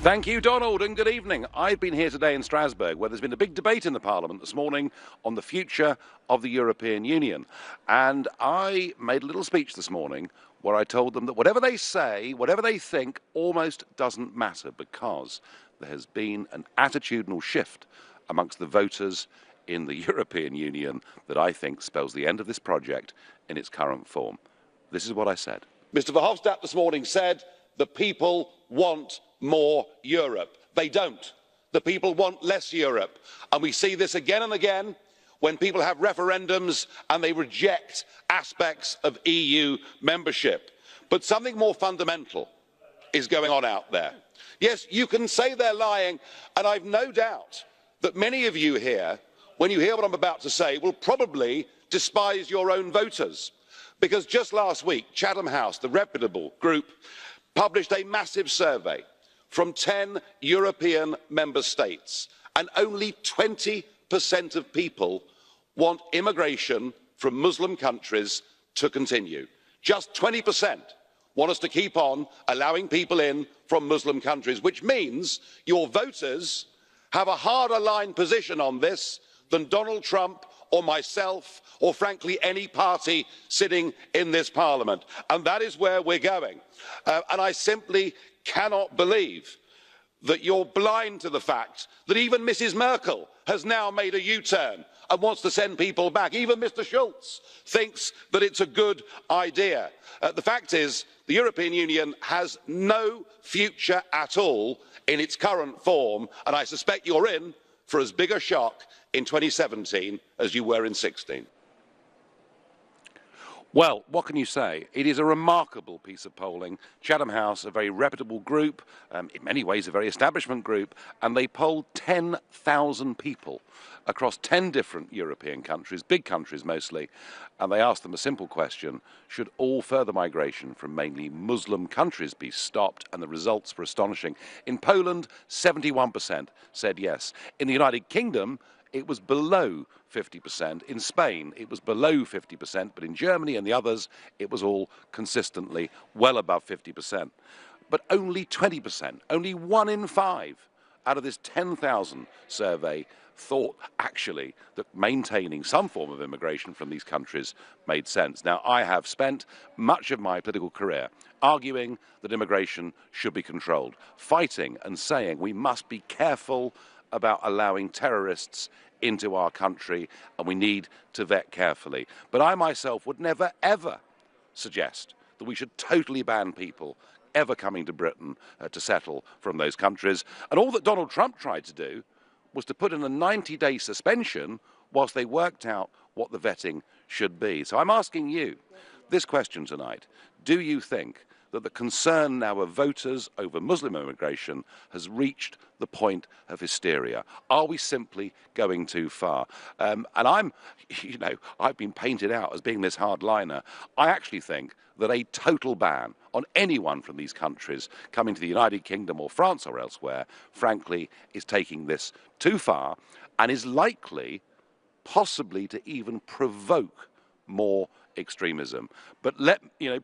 Thank you, Donald, and good evening. I've been here today in Strasbourg, where there's been a big debate in the Parliament this morning on the future of the European Union. And I made a little speech this morning where I told them that whatever they say, whatever they think, almost doesn't matter, because there has been an attitudinal shift amongst the voters in the European Union that I think spells the end of this project in its current form. This is what I said. Mr Verhofstadt this morning said the people want more Europe. They don't. The people want less Europe. And we see this again and again when people have referendums and they reject aspects of EU membership. But something more fundamental is going on out there. Yes, you can say they're lying, and I've no doubt that many of you here, when you hear what I'm about to say, will probably despise your own voters. Because just last week, Chatham House, the reputable group, published a massive survey from 10 European member states, and only 20% of people want immigration from Muslim countries to continue. Just 20% want us to keep on allowing people in from Muslim countries, which means your voters have a harder line position on this than Donald Trump or myself, or frankly any party sitting in this Parliament. And that is where we're going. And I simply cannot believe that you're blind to the fact that even Mrs Merkel has now made a U-turn and wants to send people back. Even Mr Schulz thinks that it's a good idea. The fact is, the European Union has no future at all in its current form, and I suspect you're in for as big a shock in 2017 as you were in 16. Well, what can you say? It is a remarkable piece of polling. Chatham House, a very reputable group, in many ways a very establishment group, and they polled 10,000 people across 10 different European countries, big countries mostly, and they asked them a simple question: should all further migration from mainly Muslim countries be stopped? And the results were astonishing. In Poland, 71% said yes. In the United Kingdom, it was below 50%. In Spain, it was below 50%, but in Germany and the others, it was all consistently well above 50%. But only 20%, only 1 in 5 out of this 10,000 survey thought actually that maintaining some form of immigration from these countries made sense. Now, I have spent much of my political career arguing that immigration should be controlled, fighting and saying we must be careful about allowing terrorists into our country, and we need to vet carefully. But I myself would never, ever suggest that we should totally ban people ever coming to Britain to settle from those countries. And all that Donald Trump tried to do was to put in a 90-day suspension whilst they worked out what the vetting should be. So I'm asking you this question tonight: do you think that the concern now of voters over Muslim immigration has reached the point of hysteria? Are we simply going too far? And I've been painted out as being this hardliner. I actually think that a total ban on anyone from these countries coming to the United Kingdom or France or elsewhere, frankly, is taking this too far and is likely, possibly, to even provoke more extremism. But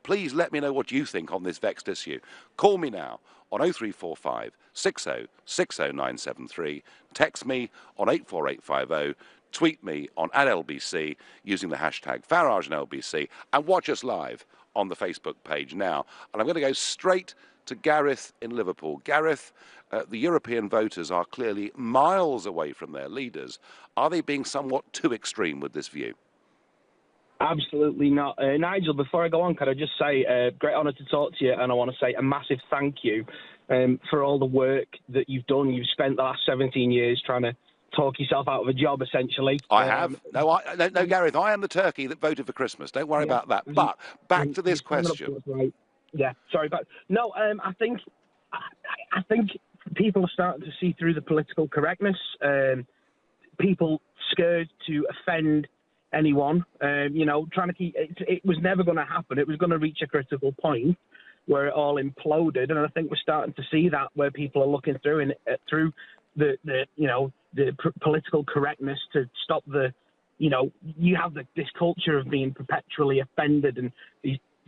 please let me know what you think on this vexed issue. Call me now on 0345 60 60 973. Text me on 84850. Tweet me on @LBC using the hashtag Farage and LBC, and watch us live on the Facebook page now. And I'm going to go straight to Gareth in Liverpool. Gareth, the European voters are clearly miles away from their leaders. Are they being somewhat too extreme with this view? Absolutely not. Nigel, before I go on, can I just say great honour to talk to you, and I want to say a massive thank you for all the work that you've done. You've spent the last 17 years trying to talk yourself out of a job, essentially. I have. No, Gareth, I am the turkey that voted for Christmas. Don't worry about that. But back to this question. Right. Yeah, sorry, but no, I think people are starting to see through the political correctness. People scared to offend anyone, trying to keep it was never going to happen. It was going to reach a critical point where it all imploded, and I think we're starting to see that, where people are looking through the political correctness to stop you have this culture of being perpetually offended, and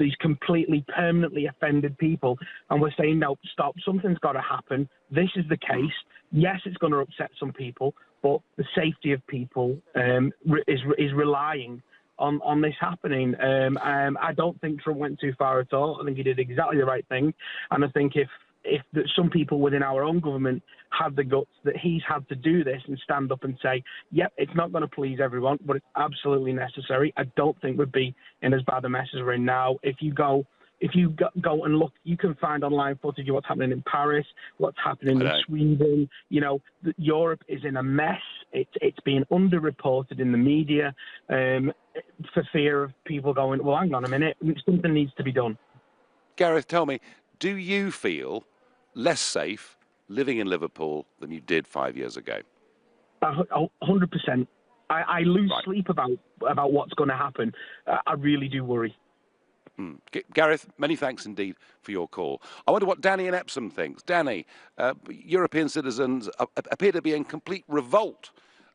these completely permanently offended people, and we're saying, no, stop, something's got to happen. This is the case. Yes, it's going to upset some people, but the safety of people is relying on this happening. I don't think Trump went too far at all. I think he did exactly the right thing, and I think if some people within our own government had the guts that he's had to do this and stand up and say, yep, it's not going to please everyone, but it's absolutely necessary, I don't think we'd be in as bad a mess as we're in now. If you go and look, you can find online footage of what's happening in Paris, what's happening in Sweden. You know, Europe is in a mess. It's being underreported in the media for fear of people going, well, hang on a minute, something needs to be done. Gareth, tell me, do you feel less safe living in Liverpool than you did 5 years ago? 100%. I lose sleep about what's going to happen. I really do worry. Gareth, many thanks indeed for your call. I wonder what Danny in Epsom thinks. Danny, European citizens appear to be in complete revolt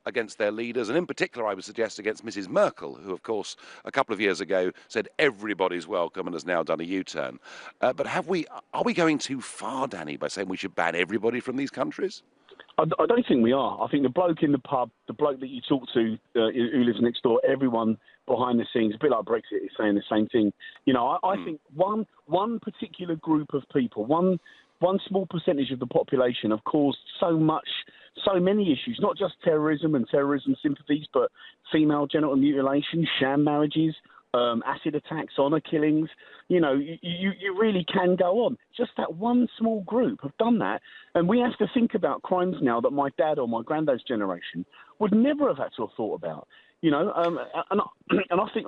against their leaders, and in particular, I would suggest against Mrs. Merkel, who, of course, a couple of years ago said everybody's welcome and has now done a U-turn. But are we going too far, Danny, by saying we should ban everybody from these countries? I don't think we are. I think the bloke in the pub, the bloke that you talk to who lives next door, everyone behind the scenes, a bit like Brexit, is saying the same thing. You know, I think one particular group of people, one small percentage of the population have caused so many issues, not just terrorism and terrorism sympathies, but female genital mutilation, sham marriages, acid attacks, honour killings. You know, you really can go on. Just that one small group have done that. And we have to think about crimes now that my dad or my granddad's generation would never have had to have thought about. You know, and I think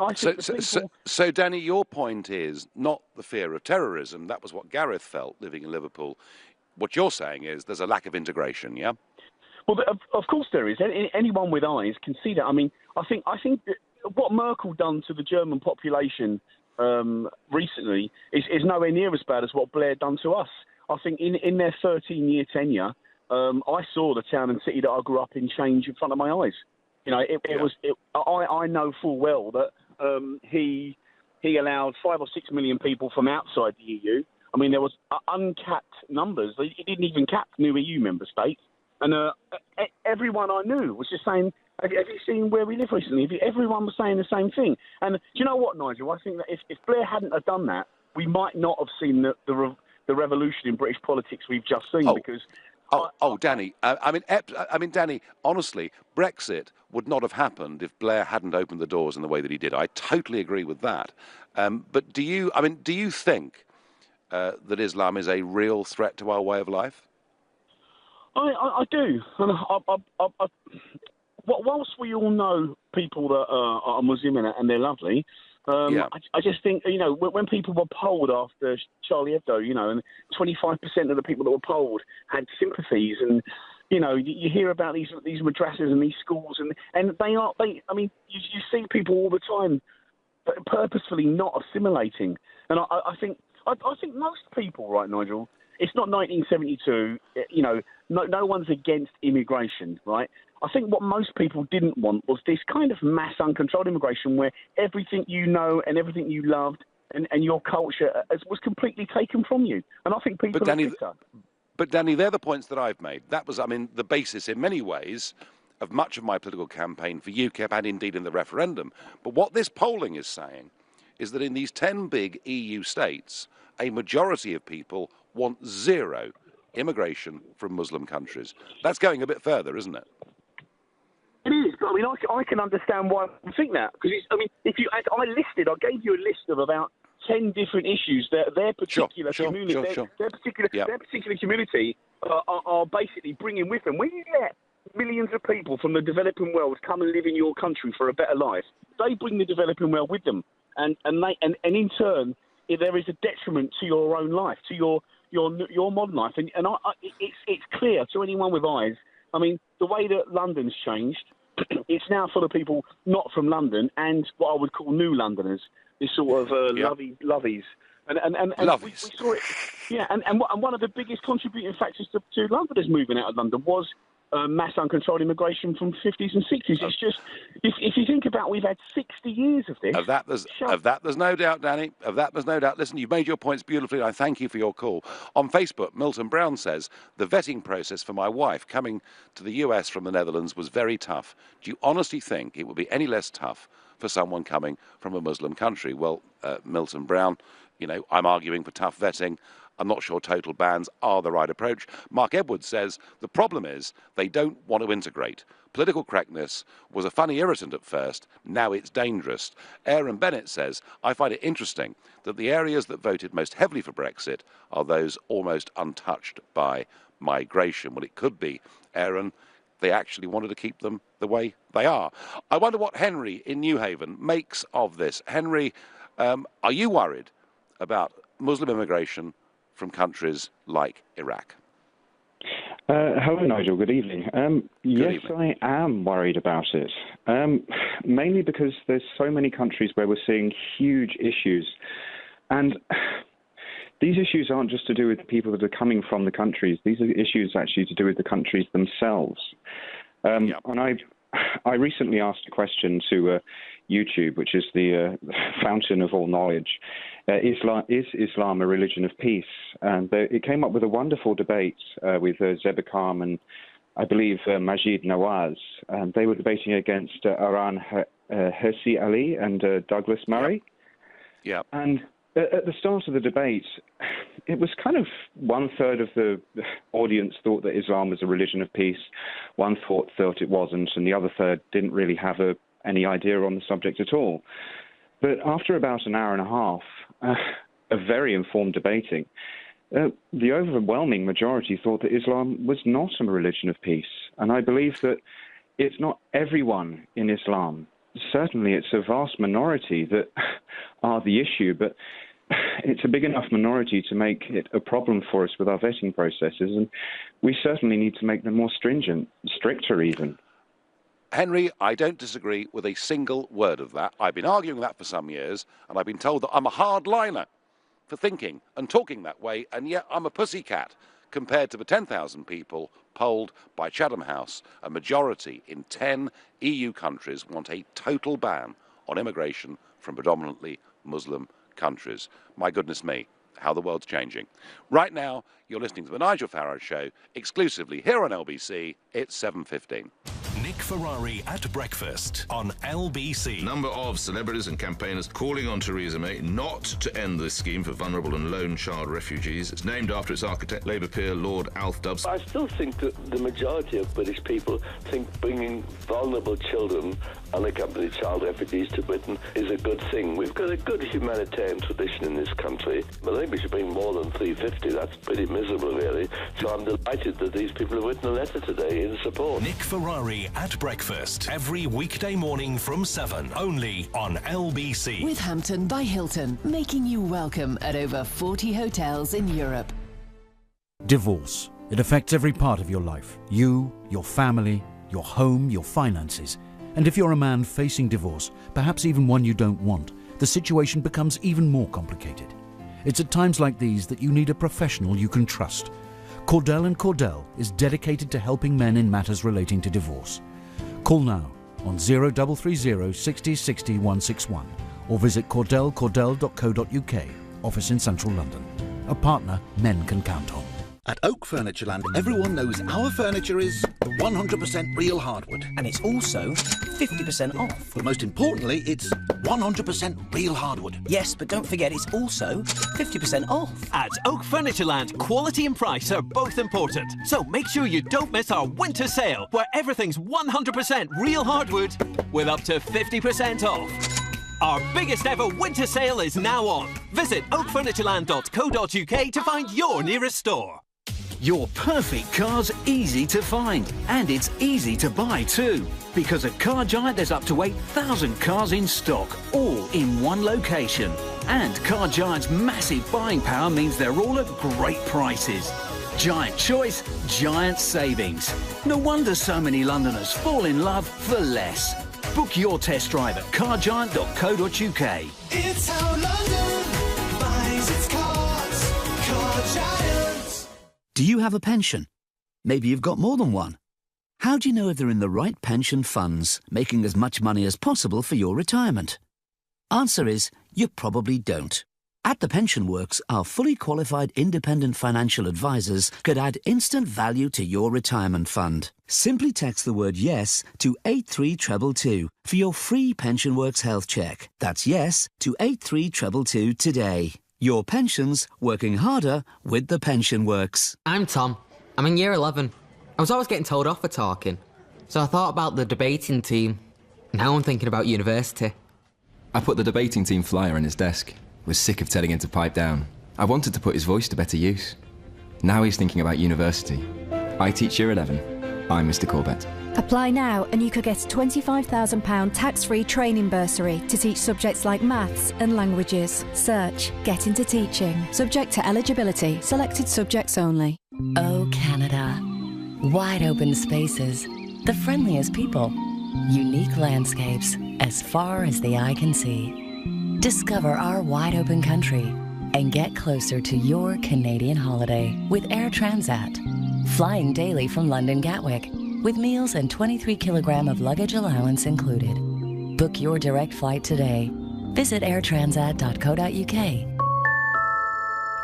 So, Danny, your point is not the fear of terrorism. That was what Gareth felt living in Liverpool. What you're saying is there's a lack of integration, yeah? Well, of course there is. Anyone with eyes can see that. I mean, I think that what Merkel done to the German population recently is nowhere near as bad as what Blair done to us. I think in their 13-year tenure, I saw the town and city that I grew up in change in front of my eyes. You know, I know full well that he allowed 5 or 6 million people from outside the EU. I mean, there was uncapped numbers. He didn't even cap new EU member states. And everyone I knew was just saying, have you seen where we live recently? Everyone was saying the same thing. And do you know what, Nigel? I think that if Blair hadn't have done that, we might not have seen the revolution in British politics we've just seen. Danny. I mean, Danny. Honestly, Brexit would not have happened if Blair hadn't opened the doors in the way that he did. I totally agree with that. But do you think that Islam is a real threat to our way of life? I do. And whilst we all know people that are Muslim and they're lovely, I just think, you know, when people were polled after Charlie Hebdo, you know, and 25% of the people that were polled had sympathies, and you know, you hear about these madrasas and these schools, and I mean, you see people all the time purposefully not assimilating, and I think most people, right, Nigel, it's not 1972. You know, no one's against immigration, right? I think what most people didn't want was this kind of mass uncontrolled immigration where everything you know and everything you loved and your culture was completely taken from you. And I think people are bitter. But Danny, they're the points that I've made. That was, I mean, the basis in many ways of much of my political campaign for UKIP and indeed in the referendum. But what this polling is saying is that in these 10 big EU states, a majority of people want zero immigration from Muslim countries. That's going a bit further, isn't it? It is, but I mean, I can understand why I think that, because I gave you a list of about 10 different issues that their particular community, their particular community are basically bringing with them. When you let millions of people from the developing world come and live in your country for a better life, they bring the developing world with them, and in turn, there is a detriment to your own life, to your modern life, and it's clear to anyone with eyes. I mean, the way that London's changed, it's now full of people not from London and what I would call new Londoners, this sort of lovies. And we saw it. Yeah, and one of the biggest contributing factors to Londoners moving out of London was mass uncontrolled immigration from 50s and 60s. It's just, if you think about, we've had 60 years of this. Of that, there's no doubt, Danny. Of that, there's no doubt. Listen, you've made your points beautifully, and I thank you for your call. On Facebook, Milton Brown says, the vetting process for my wife coming to the US from the Netherlands was very tough. Do you honestly think it would be any less tough for someone coming from a Muslim country? Well, Milton Brown, I'm arguing for tough vetting. I'm not sure total bans are the right approach. Mark Edwards says the problem is they don't want to integrate. Political correctness was a funny irritant at first. Now it's dangerous. Aaron Bennett says, I find it interesting that the areas that voted most heavily for Brexit are those almost untouched by migration. Well, it could be, Aaron, they actually wanted to keep them the way they are. I wonder what Henry in New Haven makes of this. Henry, are you worried about Muslim immigration from countries like Iraq? Hello, Nigel. Good evening. Yes, I am worried about it, mainly because there's so many countries where we're seeing huge issues. And these issues aren't just to do with the people that are coming from the countries. These are issues actually to do with the countries themselves. And I recently asked a question to YouTube, which is the fountain of all knowledge. Is Islam a religion of peace? And it came up with a wonderful debate with Zeba Khan and I believe Majid Nawaz. They were debating against Aran Hirsi Ali and Douglas Murray. Yeah. And at the start of the debate, it was kind of 1/3 of the audience thought that Islam was a religion of peace, 1/3 thought it wasn't, and the other third didn't really have any idea on the subject at all. But after about an hour and a half of very informed debating, the overwhelming majority thought that Islam was not a religion of peace. And I believe that it's not everyone in Islam. Certainly it's a vast minority that are the issue, but it's a big enough minority to make it a problem for us with our vetting processes, and we certainly need to make them more stringent, stricter even. Henry, I don't disagree with a single word of that. I've been arguing that for some years, and I've been told that I'm a hardliner for thinking and talking that way, and yet I'm a pussycat compared to the 10,000 people polled by Chatham House. A majority in 10 EU countries want a total ban on immigration from predominantly Muslim countries. My goodness me, how the world's changing. Right now, you're listening to the Nigel Farage Show, exclusively here on LBC. It's 7:15. Nick Ferrari at breakfast on LBC. Number of celebrities and campaigners calling on Theresa May not to end this scheme for vulnerable and lone child refugees. It's named after its architect, Labour peer Lord Alf Dubs. I still think that the majority of British people think bringing vulnerable children, unaccompanied child refugees to Britain is a good thing. We've got a good humanitarian tradition in this country, but I think we should bring more than 350. That's pretty miserable, really. So I'm delighted that these people have written a letter today in support. Nick Ferrari at breakfast every weekday morning from 7, only on LBC. With Hampton by Hilton, making you welcome at over 40 hotels in Europe. Divorce. It affects every part of your life. You, your family, your home, your finances. And if you're a man facing divorce, perhaps even one you don't want, the situation becomes even more complicated. It's at times like these that you need a professional you can trust. Cordell & Cordell is dedicated to helping men in matters relating to divorce. Call now on 0330 60 60 161 or visit cordell.co.uk, office in central London. A partner men can count on. At Oak Furnitureland, everyone knows our furniture is 100% real hardwood. And it's also 50% off. But most importantly, it's 100% real hardwood. Yes, but don't forget it's also 50% off. At Oak Furnitureland, quality and price are both important. So make sure you don't miss our winter sale, where everything's 100% real hardwood with up to 50% off. Our biggest ever winter sale is now on. Visit oakfurnitureland.co.uk to find your nearest store. Your perfect car's easy to find, and it's easy to buy too. Because at Car Giant there's up to 8,000 cars in stock, all in one location. And Car Giant's massive buying power means they're all at great prices. Giant choice, giant savings. No wonder so many Londoners fall in love for less. Book your test drive at cargiant.co.uk. It's how London buys its cars. Car Giant. Do you have a pension? Maybe you've got more than one. How do you know if they're in the right pension funds, making as much money as possible for your retirement? Answer is, you probably don't. At The Pension Works, our fully qualified independent financial advisors could add instant value to your retirement fund. Simply text the word YES to 83222 for your free Pension Works health check. That's YES to 83222 today. Your pensions working harder with The Pension Works. I'm Tom. I'm in year 11. I was always getting told off for talking, so I thought about the debating team. Now I'm thinking about university. I put the debating team flyer on his desk. Was sick of telling him to pipe down. I wanted to put his voice to better use. Now he's thinking about university. I teach year 11. I'm Mr. Corbett. Apply now and you could get a £25,000 tax-free training bursary to teach subjects like maths and languages. Search Get Into Teaching. Subject to eligibility. Selected subjects only. Oh, Canada. Wide open spaces. The friendliest people. Unique landscapes as far as the eye can see. Discover our wide open country and get closer to your Canadian holiday with Air Transat. Flying daily from London Gatwick with meals and 23 kilogram of luggage allowance included. Book your direct flight today. Visit airtransat.co.uk.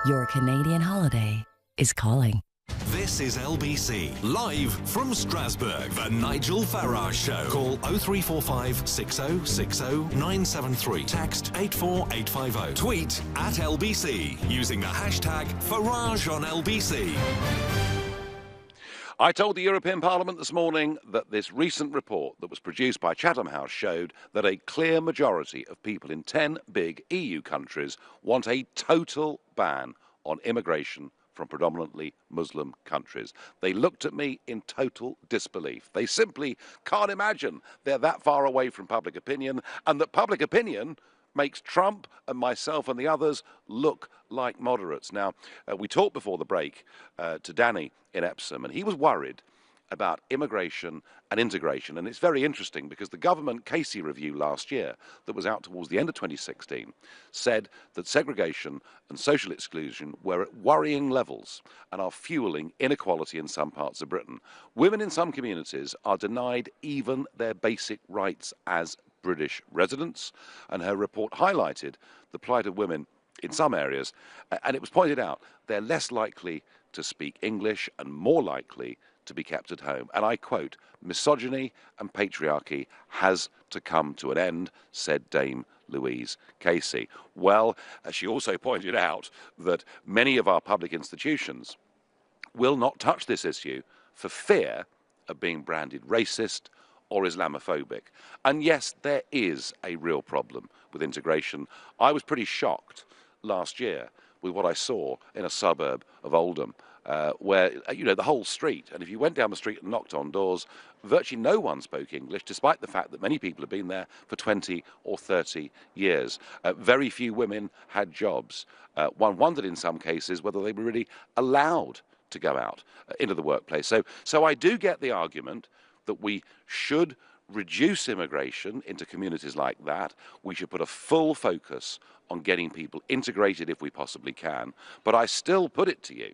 Your Canadian holiday is calling. This is LBC, live from Strasbourg, the Nigel Farage Show. Call 0345 6060 973. Text 84850. Tweet at LBC using the hashtag Farage on LBC. I told the European Parliament this morning that this recent report that was produced by Chatham House showed that a clear majority of people in 10 big EU countries want a total ban on immigration from predominantly Muslim countries. They looked at me in total disbelief. They simply can't imagine they're that far away from public opinion, and that public opinion makes Trump and myself and the others look like moderates. Now, we talked before the break to Danny in Epsom, and he was worried about immigration and integration. And it's very interesting because the government Casey review last year that was out towards the end of 2016 said that segregation and social exclusion were at worrying levels and are fueling inequality in some parts of Britain. Women in some communities are denied even their basic rights as British residents, and her report highlighted the plight of women in some areas, and it was pointed out they're less likely to speak English and more likely to be kept at home. And I quote, "Misogyny and patriarchy has to come to an end," said Dame Louise Casey. Well, she also pointed out that many of our public institutions will not touch this issue for fear of being branded racist or Islamophobic. And yes, there is a real problem with integration. I was pretty shocked last year with what I saw in a suburb of Oldham, where, the whole street, and if you went down the street and knocked on doors, virtually no one spoke English, despite the fact that many people have been there for 20 or 30 years. Very few women had jobs. One wondered in some cases whether they were really allowed to go out into the workplace. So I do get the argument that we should reduce immigration into communities like that. We should put a full focus on getting people integrated if we possibly can. But I still put it to you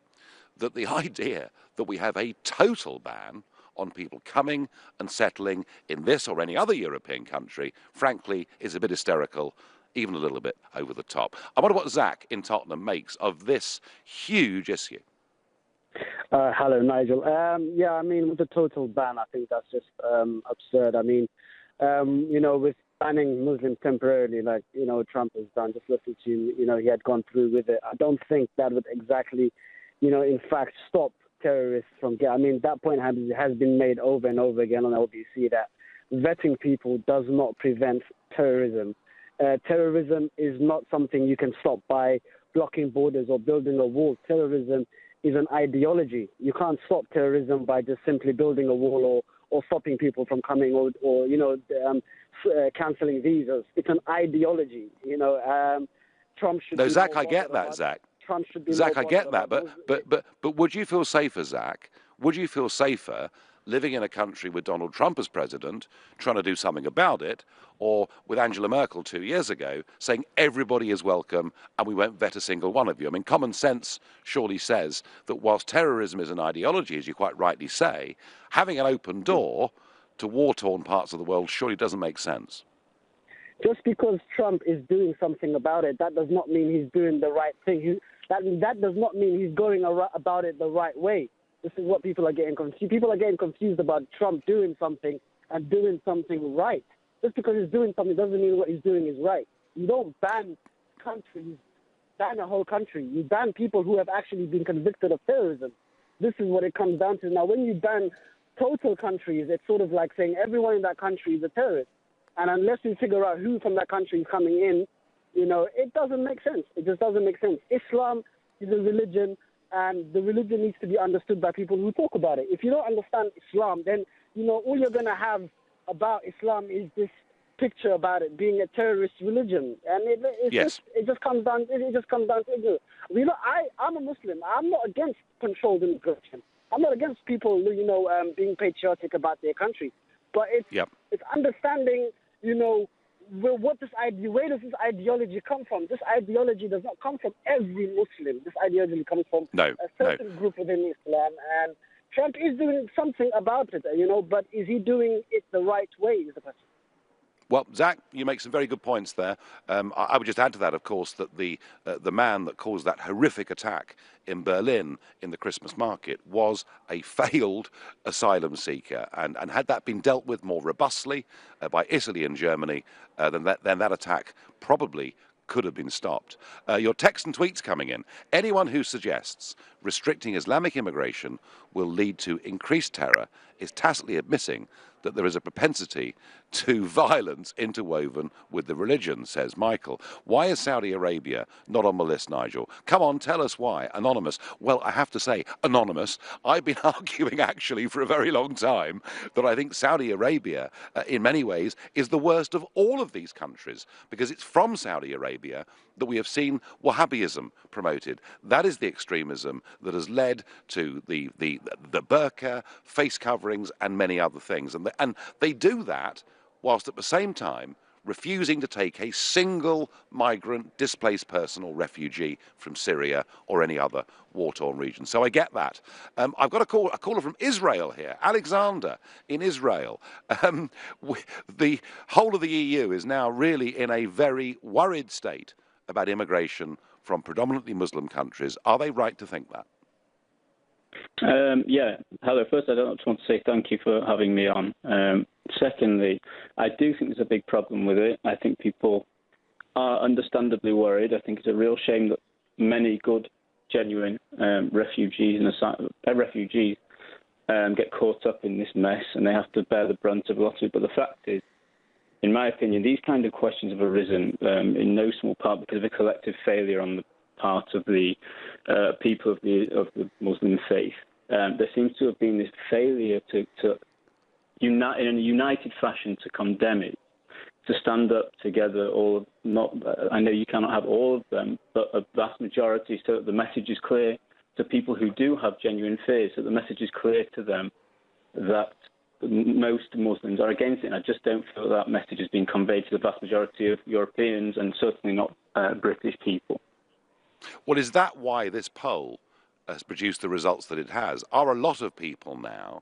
that the idea that we have a total ban on people coming and settling in this or any other European country, frankly, is a bit hysterical, even a little bit over the top. I wonder what Zach in Tottenham makes of this huge issue. Hello, Nigel. With the total ban, I think that's just absurd. With banning Muslims temporarily, like, Trump has done, just listen to him, he had gone through with it. I don't think that would exactly, in fact, stop terrorists from getting... that point has been made over and over again on LBC, that vetting people does not prevent terrorism. Terrorism is not something you can stop by blocking borders or building a wall. Terrorism is an ideology. You can't stop terrorism by just simply building a wall or stopping people from coming or cancelling visas. It's an ideology. Trump should... No, Zach, I get that, Zach. Trump should be... Zach, I get that. But would you feel safer, Zach? Would you feel safer living in a country with Donald Trump as president, trying to do something about it, or with Angela Merkel 2 years ago, saying everybody is welcome and we won't vet a single one of you. I mean, common sense surely says that whilst terrorism is an ideology, as you quite rightly say, having an open door to war-torn parts of the world surely doesn't make sense. Just because Trump is doing something about it, that does not mean he's doing the right thing. That does not mean he's going about it the right way. This is what people are getting confused. People are getting confused about Trump doing something and doing something right. Just because he's doing something doesn't mean what he's doing is right. You don't ban countries, ban a whole country. You ban people who have actually been convicted of terrorism. This is what it comes down to. Now, when you ban total countries, it's sort of like saying everyone in that country is a terrorist. And unless you figure out who from that country is coming in, it doesn't make sense. It just doesn't make sense. Islam is a religion, and the religion needs to be understood by people who talk about it. If you don't understand Islam, then, all you're going to have about Islam is this picture about it being a terrorist religion. And it just comes down to ignorance. I'm a Muslim. I'm not against controlled immigration. I'm not against people, being patriotic about their country. But it's understanding, where does this ideology come from? This ideology does not come from every Muslim. This ideology comes from a certain group within Islam. And Trump is doing something about it, but is he doing it the right way is the question. Well, Zach, you make some very good points there. I would just add to that, of course, that the man that caused that horrific attack in Berlin in the Christmas market was a failed asylum seeker. And had that been dealt with more robustly by Italy and Germany, then that attack probably could have been stopped. Your texts and tweets coming in. Anyone who suggests restricting Islamic immigration will lead to increased terror is tacitly admitting that there is a propensity to violence interwoven with the religion, says Michael. Why is Saudi Arabia not on the list, Nigel? Come on, tell us why. Anonymous. Well, I have to say, Anonymous, I've been arguing actually for a very long time that I think Saudi Arabia, in many ways, is the worst of all of these countries, because it's from Saudi Arabia that we have seen Wahhabism promoted. That is the extremism that has led to the burqa, face coverings, and many other things. And they do that whilst at the same time refusing to take a single migrant, displaced person or refugee from Syria or any other war-torn region. So I get that. I've got a caller from Israel here, Alexander in Israel. The whole of the EU is now really in a very worried state about immigration from predominantly Muslim countries. Are they right to think that? Hello. First, I just want to say thank you for having me on. Secondly, I do think there's a big problem with it. I think people are understandably worried. I think it's a real shame that many good, genuine refugees get caught up in this mess and they have to bear the brunt of a lot of it. But the fact is, in my opinion, these kind of questions have arisen in no small part because of a collective failure on the part of the people of the Muslim faith. There seems to have been this failure to unite in a united fashion to condemn it, to stand up together. I know you cannot have all of them, but a vast majority, so that the message is clear to people who do have genuine fears, so the message is clear to them that most Muslims are against it. And I just don't feel that message has been conveyed to the vast majority of Europeans and certainly not British people. Well, is that why this poll has produced the results that it has? Are a lot of people now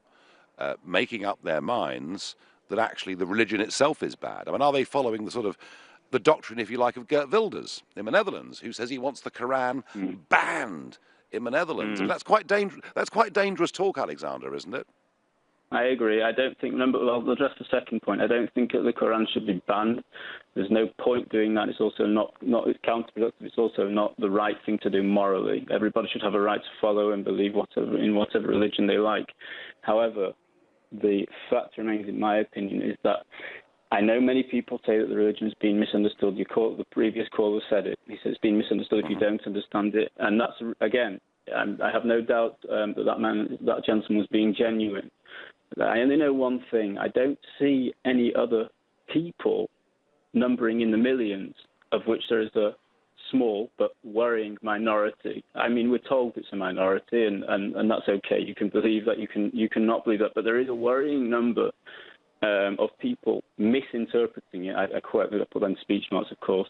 making up their minds that actually the religion itself is bad? I mean, are they following the doctrine, if you like, of Geert Wilders in the Netherlands, who says he wants the Quran banned in the Netherlands? And that's quite dangerous. That's quite dangerous talk, Alexander, isn't it? I agree. I don't think. I'll address the second point. I don't think that the Quran should be banned. There's no point doing that. It's also not it's counterproductive. It's also not the right thing to do morally. Everybody should have a right to follow and believe in whatever religion they like. However, the fact remains, in my opinion, is that I know many people say that the religion has been misunderstood. The previous caller said it. He said it's been misunderstood if you don't understand it, and that's again. I have no doubt that gentleman was being genuine. I only know one thing. I don't see any other people numbering in the millions, of which there is a small but worrying minority. I mean, we're told it's a minority, and that's okay. You can believe that, you can not believe that, but there is a worrying number of people misinterpreting it. I quote, I put on speech marks, of course.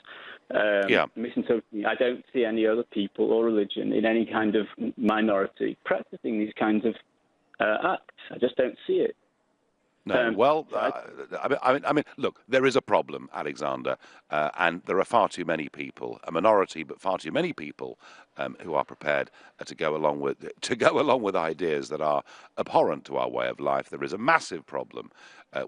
Misinterpreting it. I don't see any other people or religion in any kind of minority practicing these kinds of acts. I just don't see it. No, I mean, look, there is a problem, Alexander, and there are far too many people, a minority, but far too many people who are prepared to go along with ideas that are abhorrent to our way of life. There is a massive problem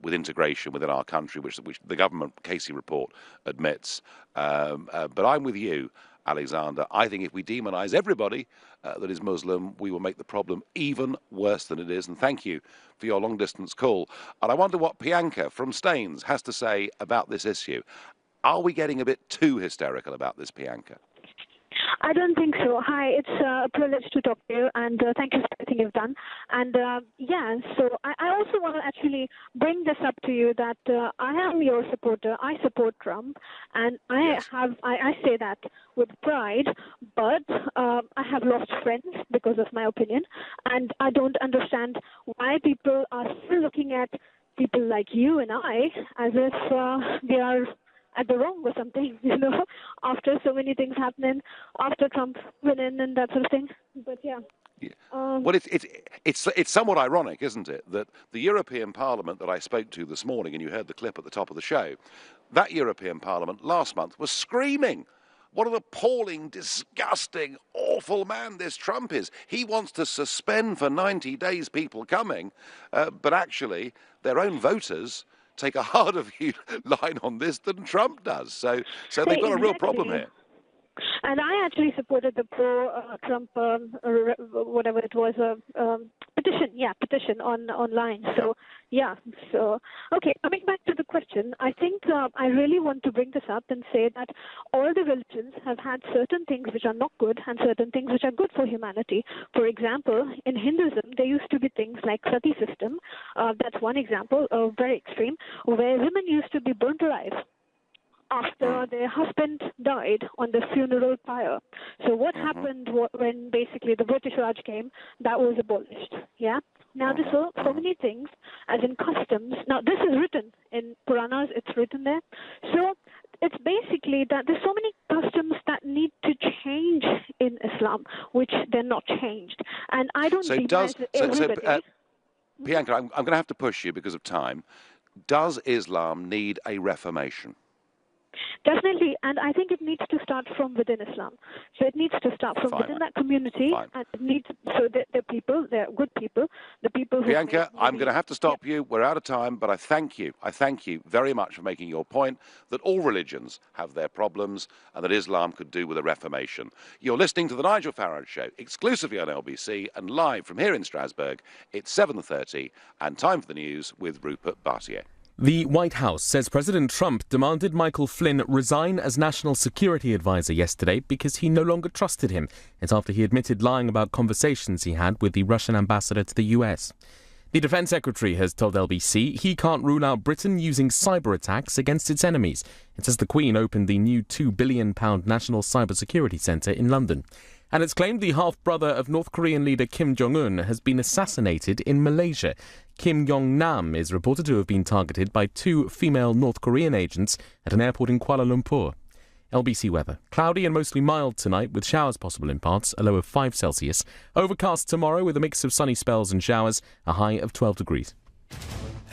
with integration within our country, which the government Casey report admits. But I'm with you, Alexander. I think if we demonise everybody that is Muslim, we will make the problem even worse than it is. And thank you for your long-distance call. And I wonder what Pianka from Staines has to say about this issue. Are we getting a bit too hysterical about this, Pianka? I don't think so. Hi, it's a privilege to talk to you, and thank you for everything you've done. And so I also want to actually bring this up to you that I am your supporter. I support Trump, and I say that with pride, but I have lost friends because of my opinion, and I don't understand why people are still looking at people like you and I as if we are at the wrong or something, after so many things happening, after Trump winning and that sort of thing. But well, it's somewhat ironic, isn't it, that the European Parliament that I spoke to this morning, and you heard the clip at the top of the show, that European Parliament last month was screaming, what an appalling, disgusting, awful man this Trump is. He wants to suspend for 90 days people coming, but actually their own voters take a harder view line on this than Trump does. So they've got a real problem here. And I actually supported the pro-Trump, whatever it was, petition online. Okay, coming back to the question, I think I really want to bring this up and say that all the religions have had certain things which are not good and certain things which are good for humanity. For example, in Hinduism, there used to be things like sati system. That's one example, very extreme, where women used to be burnt alive after their husband died on the funeral pyre. So what happened when basically the British Raj came, that was abolished. Yeah? Now there's so many things, as in customs. Now this is written in Puranas, it's written there. So it's basically that there's so many customs that need to change in Islam, which they're not changed. And I don't see everybody. Pianka, I'm going to have to push you because of time. Does Islam need a reformation? Definitely, and I think it needs to start from within Islam. So it needs to start from within that community, and it needs that they're good people, the people who... Pianka, I'm going to have to stop you. We're out of time, but I thank you very much for making your point that all religions have their problems and that Islam could do with a reformation. You're listening to The Nigel Farage Show, exclusively on LBC and live from here in Strasbourg. It's 7:30 and time for the news with Rupert Bartier. The White House says President Trump demanded Michael Flynn resign as National Security Advisor yesterday because he no longer trusted him. It's after he admitted lying about conversations he had with the Russian ambassador to the US. The Defence Secretary has told LBC he can't rule out Britain using cyber attacks against its enemies. It says the Queen opened the new £2 billion National Cybersecurity Centre in London. And it's claimed the half-brother of North Korean leader Kim Jong-un has been assassinated in Malaysia. Kim Yong-nam is reported to have been targeted by 2 female North Korean agents at an airport in Kuala Lumpur. LBC weather. Cloudy and mostly mild tonight with showers possible in parts, a low of 5 Celsius. Overcast tomorrow with a mix of sunny spells and showers, a high of 12 degrees.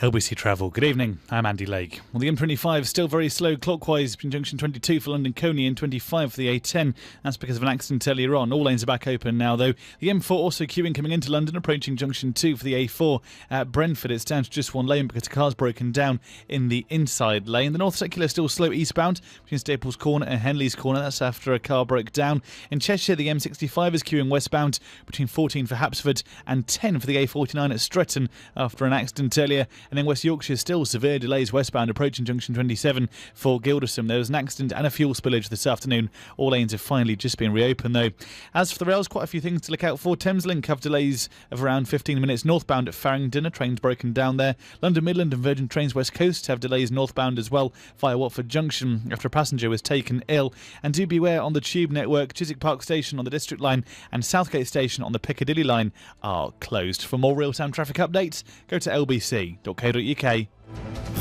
LBC Travel. Good evening, I'm Andy Lake. Well, the M25 is still very slow clockwise between junction 22 for London Coney and 25 for the A10. That's because of an accident earlier on. All lanes are back open now, though. The M4 also queuing coming into London, approaching junction 2 for the A4 at Brentford. It's down to just one lane because the car's broken down in the inside lane. The North Circular still slow eastbound between Staples Corner and Henley's Corner. That's after a car broke down. In Cheshire, the M65 is queuing westbound between 14 for Hapsford and 10 for the A49 at Stretton after an accident earlier. And in West Yorkshire, still severe delays westbound approaching junction 27 for Gilderson. There was an accident and a fuel spillage this afternoon. All lanes have finally just been reopened though. As for the rails, quite a few things to look out for. Thameslink have delays of around 15 minutes northbound at Farringdon. A train's broken down there. London Midland and Virgin Trains West Coast have delays northbound as well via Watford Junction after a passenger was taken ill. And do beware on the Tube network. Chiswick Park Station on the District Line and Southgate Station on the Piccadilly Line are closed. For more real-time traffic updates, go to lbc.co.uk.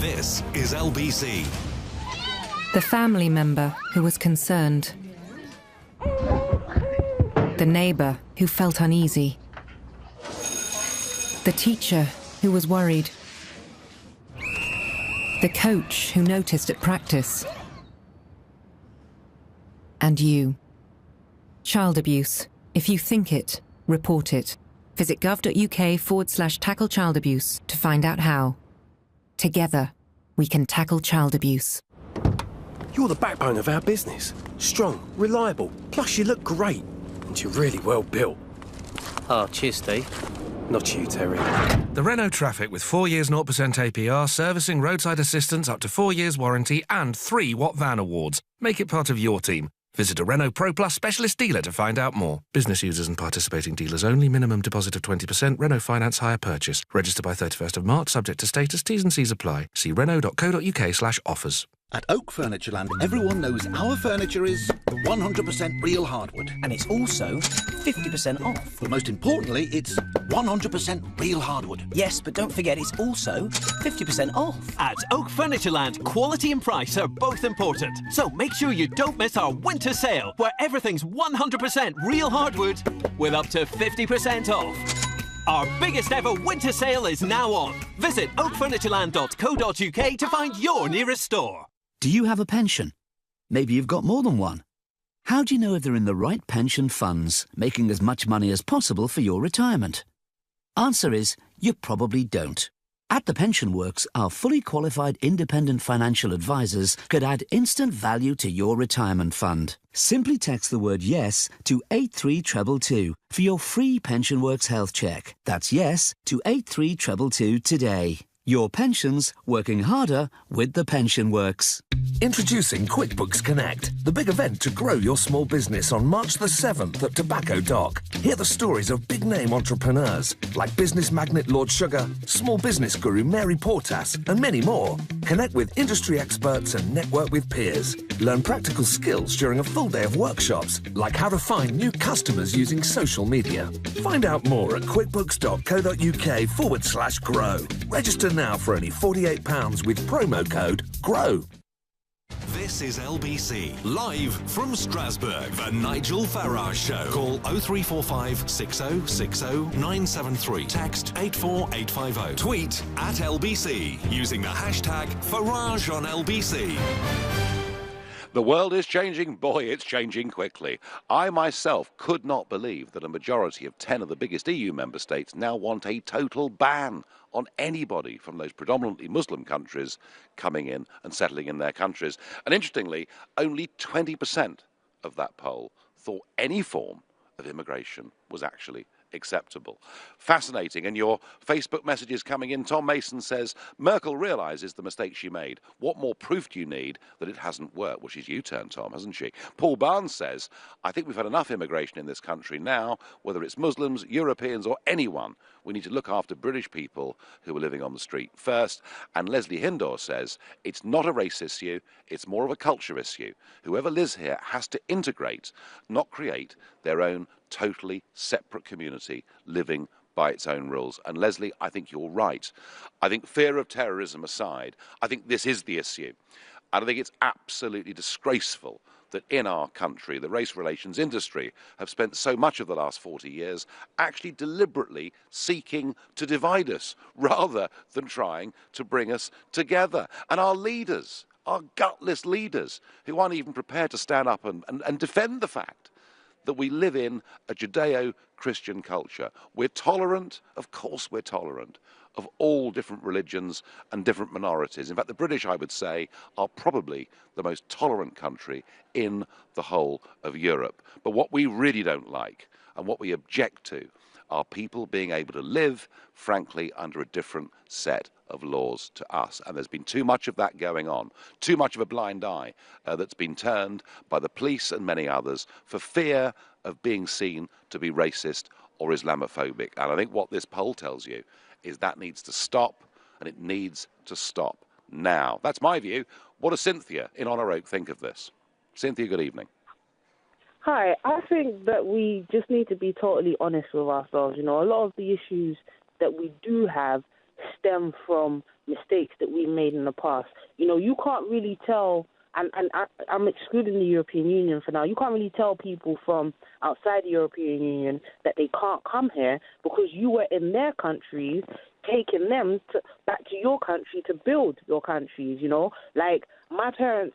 This is LBC. The family member who was concerned. The neighbour who felt uneasy. The teacher who was worried. The coach who noticed at practice. And you. Child abuse. If you think it, report it. Visit gov.uk/tackle child abuse to find out how. Together, we can tackle child abuse. You're the backbone of our business. Strong, reliable, plus you look great. And you're really well built. Oh, cheers, Steve. Not you, Terry. The Renault Traffic with 4 years 0% APR, servicing, roadside assistance, up to 4 years warranty and 3 What Van Awards. Make it part of your team. Visit a Renault Pro Plus specialist dealer to find out more. Business users and participating dealers only. Minimum deposit of 20%. Renault Finance hire purchase. Register by 31st of March, subject to status. T's and C's apply. See renault.co.uk/offers. At Oak Furnitureland, everyone knows our furniture is 100% real hardwood. And it's also 50% off. But most importantly, it's 100% real hardwood. Yes, but don't forget it's also 50% off. At Oak Furnitureland, quality and price are both important. So make sure you don't miss our winter sale, where everything's 100% real hardwood with up to 50% off. Our biggest ever winter sale is now on. Visit oakfurnitureland.co.uk to find your nearest store. Do you have a pension? Maybe you've got more than one. How do you know if they're in the right pension funds, making as much money as possible for your retirement? Answer is, you probably don't. At The Pension Works, our fully qualified independent financial advisors could add instant value to your retirement fund. Simply text the word YES to 83222 for your free Pension Works health check. That's YES to 83222 today. Your pensions working harder with The Pension Works. Introducing QuickBooks Connect, the big event to grow your small business on March the 7th at Tobacco Dock. Hear the stories of big-name entrepreneurs like business magnate Lord Sugar, small business guru Mary Portas, and many more. Connect with industry experts and network with peers. Learn practical skills during a full day of workshops, like how to find new customers using social media. Find out more at quickbooks.co.uk/grow. Register now for only £48 with promo code GROW. This is LBC, live from Strasbourg. The Nigel Farage Show. Call 0345 6060 973. Text 84850. Tweet at LBC using the hashtag Farage on LBC. The world is changing. Boy, it's changing quickly. I myself could not believe that a majority of 10 of the biggest EU member states now want a total ban on anybody from those predominantly Muslim countries coming in and settling in their countries. And interestingly, only 20% of that poll thought any form of immigration was actually acceptable. Fascinating. And your Facebook messages coming in. Tom Mason says, Merkel realises the mistake she made. What more proof do you need that it hasn't worked? Well, she's U-turned, Tom, hasn't she? Paul Barnes says, I think we've had enough immigration in this country now, whether it's Muslims, Europeans or anyone. We need to look after British people who are living on the street first. And Leslie Hindor says, it's not a race issue, it's more of a culture issue. Whoever lives here has to integrate, not create their own totally separate community living by its own rules. And Leslie, I think you're right. I think fear of terrorism aside, I think this is the issue. And I think it's absolutely disgraceful that in our country, the race relations industry have spent so much of the last 40 years actually deliberately seeking to divide us rather than trying to bring us together. And our leaders, our gutless leaders, who aren't even prepared to stand up and defend the fact that we live in a Judeo-Christian culture. We're tolerant, of course we're tolerant, of all different religions and different minorities. In fact, the British, I would say, are probably the most tolerant country in the whole of Europe. But what we really don't like and what we object to are people being able to live, frankly, under a different set of laws to us. And there's been too much of that going on, too much of a blind eye that's been turned by the police and many others for fear of being seen to be racist or Islamophobic. And I think what this poll tells you is that needs to stop, and it needs to stop now. That's my view. What does Cynthia in Honor Oak think of this? Cynthia, good evening. Hi, I think that we just need to be totally honest with ourselves. You know, a lot of the issues that we do have stem from mistakes that we made in the past. You know, you can't really tell, and I'm excluding the European Union for now, you can't really tell people from outside the European Union that they can't come here because you were in their countries taking them back to your country to build your countries, you know. Like, my parents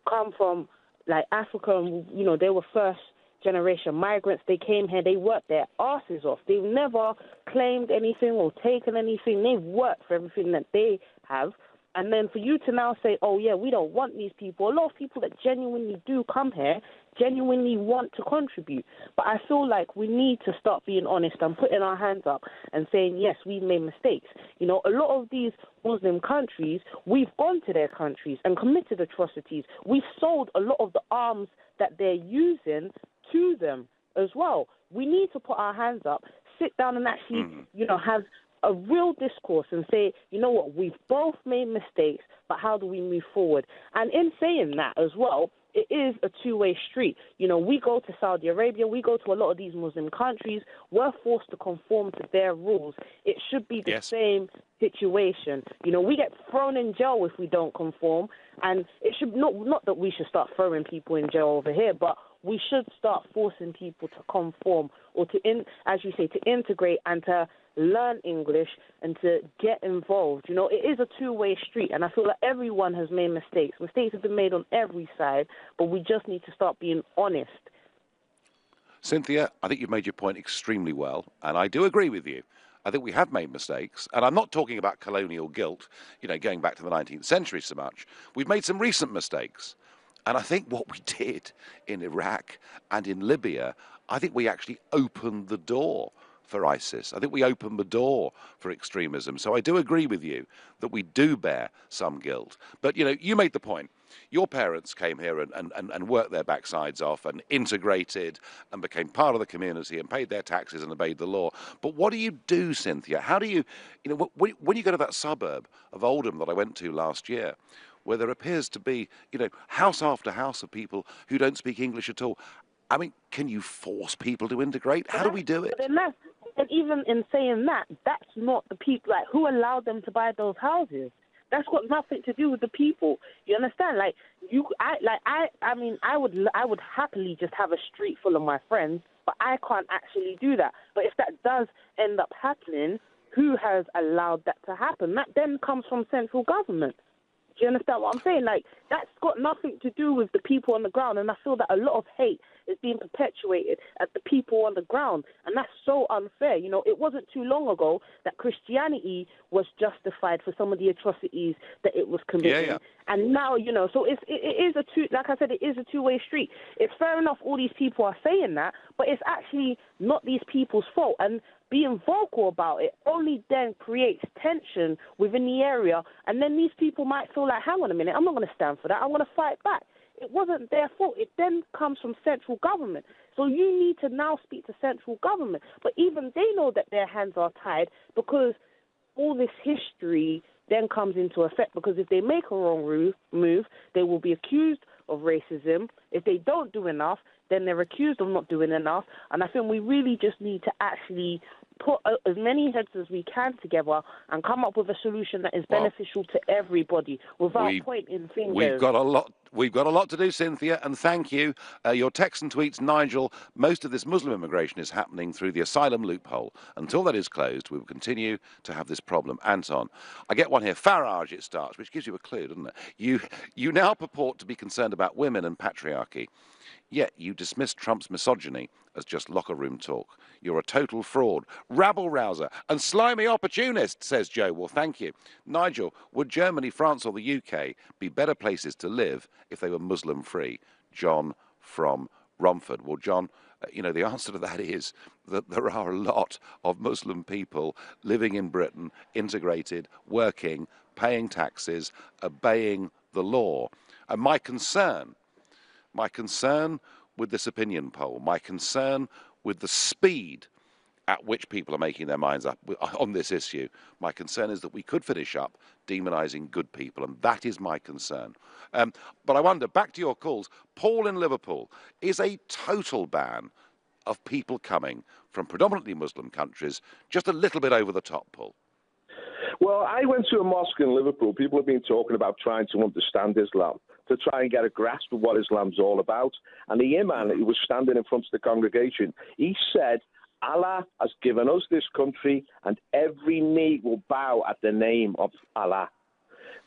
come from, like, Africa, and, you know, they were first-generation migrants. They came here. They worked their asses off. They've never claimed anything or taken anything. They've worked for everything that they have. And then for you to now say, oh, yeah, we don't want these people. A lot of people that genuinely do come here genuinely want to contribute. But I feel like we need to start being honest and putting our hands up and saying, yes, we've made mistakes. You know, a lot of these Muslim countries, we've gone to their countries and committed atrocities. We've sold a lot of the arms that they're using to them as well. We need to put our hands up, sit down and actually, you know, have a real discourse and say, you know what, we've both made mistakes, but how do we move forward? And in saying that as well, it is a two-way street. You know, we go to Saudi Arabia, we go to a lot of these Muslim countries, we're forced to conform to their rules. It should be the same situation. You know, we get thrown in jail if we don't conform, and it should not that we should start throwing people in jail over here, but we should start forcing people to conform or to, as you say, to integrate and to learn English and to get involved. You know, it is a two-way street, and I feel like everyone has made mistakes. Mistakes have been made on every side, but we just need to start being honest. Cynthia, I think you've made your point extremely well, and I do agree with you. I think we have made mistakes, and I'm not talking about colonial guilt, you know, going back to the 19th century so much. We've made some recent mistakes. And I think what we did in Iraq and in Libya, I think we actually opened the door for ISIS. I think we opened the door for extremism. So I do agree with you that we do bear some guilt. But, you know, you made the point. Your parents came here and worked their backsides off and integrated and became part of the community and paid their taxes and obeyed the law. But what do you do, Cynthia? How do you, you know, when you go to that suburb of Oldham that I went to last year, where there appears to be, you know, house after house of people who don't speak English at all. I mean, can you force people to integrate? How do we do it? And even in saying that, that's not the people, like, who allowed them to buy those houses? That's got nothing to do with the people. You understand? Like, I mean, I would happily just have a street full of my friends, but I can't actually do that. But if that does end up happening, who has allowed that to happen? That then comes from central government. Do you understand what I'm saying? Like, that's got nothing to do with the people on the ground, and I feel that a lot of hate is being perpetuated at the people on the ground, and that's so unfair. You know, it wasn't too long ago that Christianity was justified for some of the atrocities that it was committing, and now, you know, so it is like I said, it is a two-way street. It's fair enough all these people are saying that, but it's actually not these people's fault, and being vocal about it only then creates tension within the area, and then these people might feel like, hang on a minute, I'm not going to stand for that, I'm going to fight back. It wasn't their fault. It then comes from central government. So you need to now speak to central government. But even they know that their hands are tied because all this history then comes into effect, because if they make a wrong move, they will be accused of racism. If they don't do enough, then they're accused of not doing enough. And I think we really just need to actually put as many heads as we can together and come up with a solution that is beneficial to everybody without pointing fingers. We've got a lot to do, Cynthia, and thank you. Your texts and tweets, Nigel, most of this Muslim immigration is happening through the asylum loophole. Until that is closed, we will continue to have this problem. Anton, I get one here. Farage, it starts, which gives you a clue, doesn't it? You now purport to be concerned about women and patriarchy, yet you dismiss Trump's misogyny as just locker room talk. You're a total fraud, rabble-rouser and slimy opportunist, says Joe. Well, thank you. Nigel, would Germany, France or the UK be better places to live if they were Muslim-free? John from Romford. Well, John, The answer to that is that there are a lot of Muslim people living in Britain, integrated, working, paying taxes, obeying the law. And my concern with this opinion poll, my concern with the speed at which people are making their minds up on this issue, my concern is that we could finish up demonising good people, and that is my concern. But I wonder, back to your calls, Paul in Liverpool, is a total ban of people coming from predominantly Muslim countries just a little bit over the top, Paul? Well, I went to a mosque in Liverpool. People have been talking about trying to understand Islam, to try and get a grasp of what Islam's all about. And the imam, who was standing in front of the congregation, he said, Allah has given us this country, and every knee will bow at the name of Allah.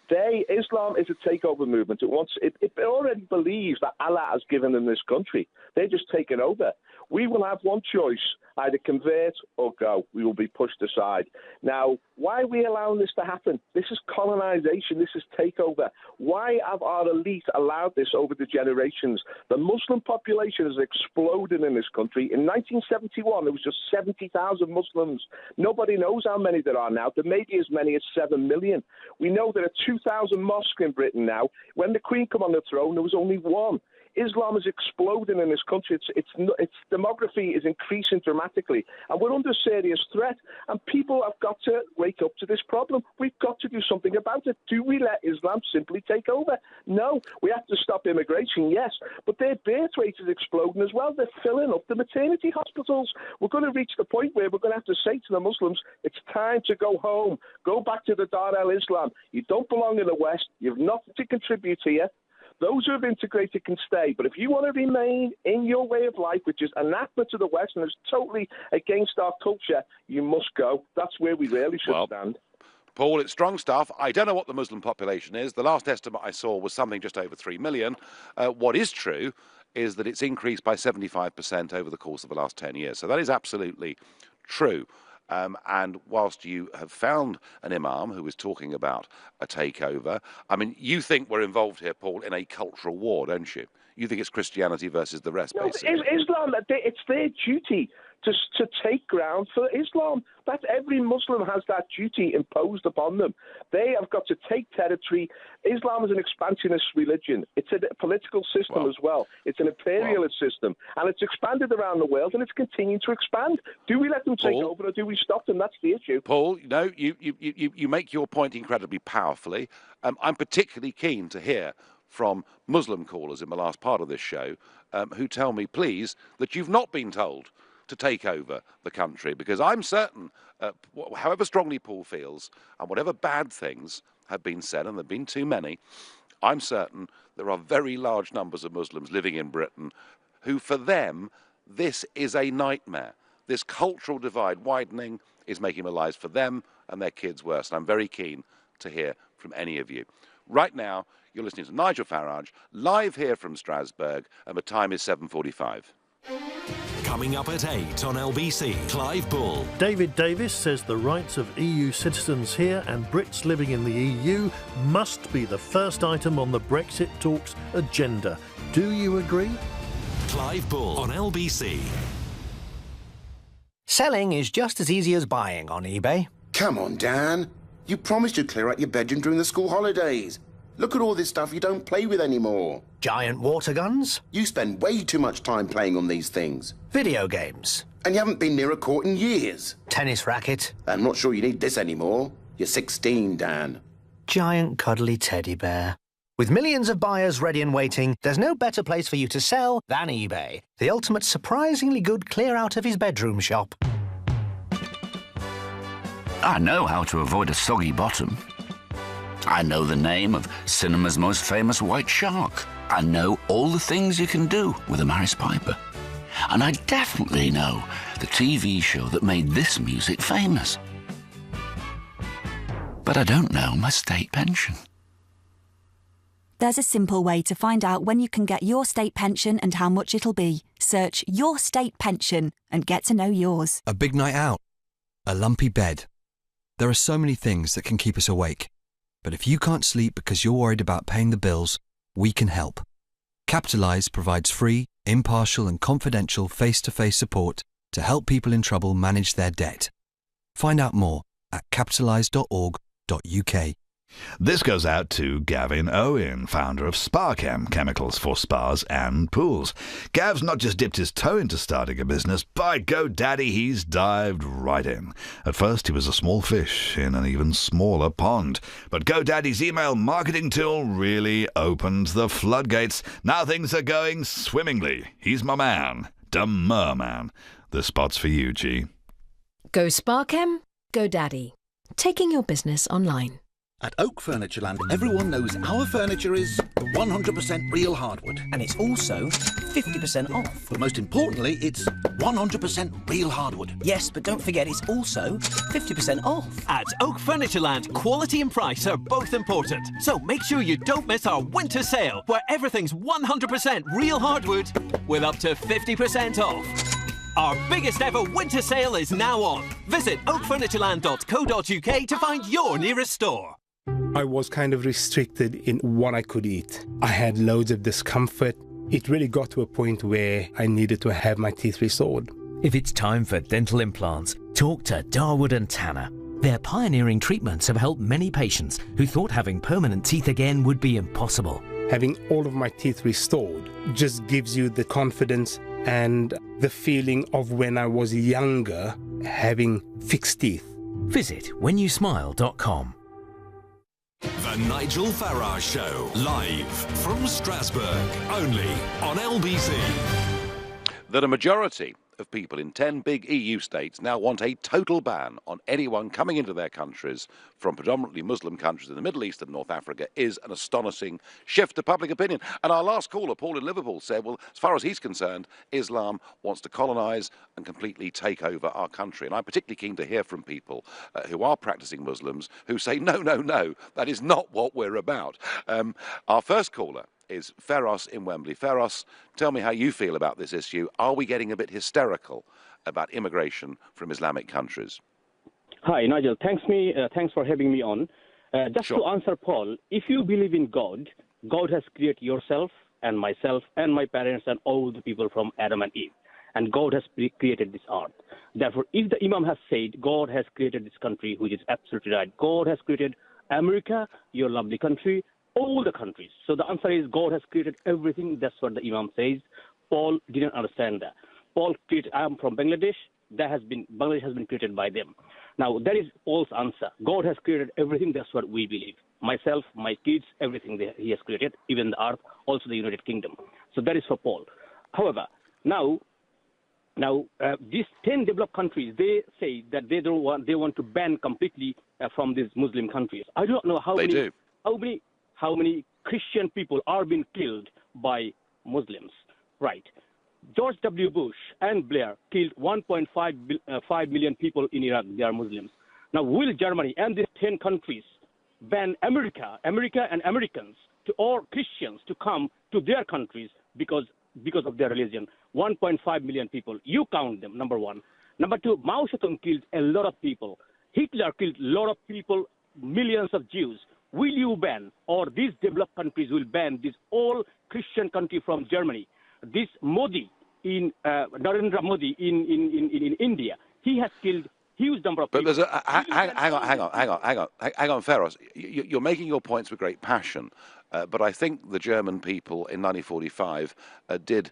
Islam is a takeover movement. It already believes that Allah has given them this country. They're just taking over. We will have one choice, either convert or go. We will be pushed aside. Now, why are we allowing this to happen? This is colonization. This is takeover. Why have our elite allowed this over the generations? The Muslim population has exploded in this country. In 1971, there was just 70,000 Muslims. Nobody knows how many there are now. There may be as many as 7 million. We know there are 2,000 mosques in Britain now. When the Queen came on the throne, there was only one. Islam is exploding in this country. Its demography is increasing dramatically, and we're under serious threat. And people have got to wake up to this problem. We've got to do something about it. Do we let Islam simply take over? No. We have to stop immigration, yes, but their birth rate is exploding as well. They're filling up the maternity hospitals. We're going to reach the point where we're going to have to say to the Muslims, it's time to go home. Go back to the Dar al-Islam. You don't belong in the West. You've nothing to contribute here. Those who have integrated can stay, but if you want to remain in your way of life, which is anathema to the West and is totally against our culture, you must go. That's where we really should stand. Paul, it's strong stuff. I don't know what the Muslim population is. The last estimate I saw was something just over 3 million. What is true is that it's increased by 75% over the course of the last 10 years. So that is absolutely true. And whilst you have found an imam who is talking about a takeover, I mean, you think we're involved here, Paul, in a cultural war, don't you? You think it's Christianity versus the rest, basically. Islam, it's their duty to take ground for Islam. That every Muslim has that duty imposed upon them. They have got to take territory. Islam is an expansionist religion. It's a political system as well. It's an imperialist system, and it's expanded around the world, and it's continuing to expand. Do we let them take over, or do we stop them? That's the issue. Paul, no, you make your point incredibly powerfully. I'm particularly keen to hear from Muslim callers in the last part of this show who tell me, please, that you've not been told to take over the country, because I'm certain, however strongly Paul feels, and whatever bad things have been said, and there have been too many, I'm certain there are very large numbers of Muslims living in Britain who, for them, this is a nightmare. This cultural divide widening is making their lives for them and their kids worse, and I'm very keen to hear from any of you. Right now, you're listening to Nigel Farage, live here from Strasbourg, and the time is 7:45. Coming up at 8 on LBC, Clive Bull. David Davis says the rights of EU citizens here and Brits living in the EU must be the first item on the Brexit talks agenda. Do you agree? Clive Bull on LBC. Selling is just as easy as buying on eBay. Come on, Dan. You promised you'd clear out your bedroom during the school holidays. Look at all this stuff you don't play with anymore. Giant water guns? You spend way too much time playing on these things. Video games? And you haven't been near a court in years. Tennis racket? I'm not sure you need this anymore. You're 16, Dan. Giant cuddly teddy bear. With millions of buyers ready and waiting, there's no better place for you to sell than eBay. The ultimate surprisingly good clear-out of his bedroom shop. I know how to avoid a soggy bottom. I know the name of cinema's most famous white shark. I know all the things you can do with a Maris Piper. And I definitely know the TV show that made this music famous. But I don't know my state pension. There's a simple way to find out when you can get your state pension and how much it'll be. Search Your State Pension and get to know yours. A big night out. A lumpy bed. There are so many things that can keep us awake. But if you can't sleep because you're worried about paying the bills, we can help. Capitalise provides free, impartial and confidential face-to-face support to help people in trouble manage their debt. Find out more at capitalise.org.uk. This goes out to Gavin Owen, founder of SpaChem, chemicals for spas and pools. Gav's not just dipped his toe into starting a business, by GoDaddy he's dived right in. At first he was a small fish in an even smaller pond, but GoDaddy's email marketing tool really opened the floodgates. Now things are going swimmingly. He's my man, the merman. The spot's for you, G. Go SpaChem, GoDaddy. Taking your business online. At Oak Furnitureland, everyone knows our furniture is 100% real hardwood. And it's also 50% off. But most importantly, it's 100% real hardwood. Yes, but don't forget it's also 50% off. At Oak Furnitureland, quality and price are both important. So make sure you don't miss our winter sale, where everything's 100% real hardwood with up to 50% off. Our biggest ever winter sale is now on. Visit oakfurnitureland.co.uk to find your nearest store. I was kind of restricted in what I could eat. I had loads of discomfort. It really got to a point where I needed to have my teeth restored. If it's time for dental implants, talk to Darwood and Tanner. Their pioneering treatments have helped many patients who thought having permanent teeth again would be impossible. Having all of my teeth restored just gives you the confidence and the feeling of when I was younger, having fixed teeth. Visit whenyousmile.com. The Nigel Farage Show, live from Strasbourg, only on LBC. That a majority of people in 10 big EU states now want a total ban on anyone coming into their countries from predominantly Muslim countries in the Middle East and North Africa is an astonishing shift of public opinion. And our last caller, Paul in Liverpool, said, well, as far as he's concerned, Islam wants to colonise and completely take over our country. And I'm particularly keen to hear from people who are practising Muslims who say, no, no, no, that is not what we're about. Our first caller is Feros in Wembley. Feros, tell me how you feel about this issue. Are we getting a bit hysterical about immigration from Islamic countries? Hi, Nigel. Thanks for having me on. Just to answer Paul, if you believe in God, God has created yourself and myself and my parents and all the people from Adam and Eve. And God has created this earth. Therefore, if the Imam has said God has created this country, which is absolutely right, God has created America, your lovely country, all the countries. So the answer is God has created everything. That's what the Imam says. Paul didn't understand that. Paul created, I am from Bangladesh. Bangladesh has been created by them. Now, that is Paul's answer. God has created everything. That's what we believe. Myself, my kids, everything he has created, even the earth, also the United Kingdom. So that is for Paul. However, now these 10 developed countries, they say that they want to ban completely from these Muslim countries. I don't know how many Christian people are being killed by Muslims, right? George W. Bush and Blair killed 1.5 million people in Iraq. They are Muslims. Now, will Germany and these 10 countries ban America and Americans or Christians to come to their countries because of their religion? 1.5 million people. You count them, number one. Number two, Mao Zedong killed a lot of people. Hitler killed a lot of people, millions of Jews. Will you ban, or these developed countries will ban this all Christian country from Germany? This Modi, Narendra Modi in India, he has killed huge number of people. But there's hang on, Feros. You're making your points with great passion, but I think the German people in 1945 did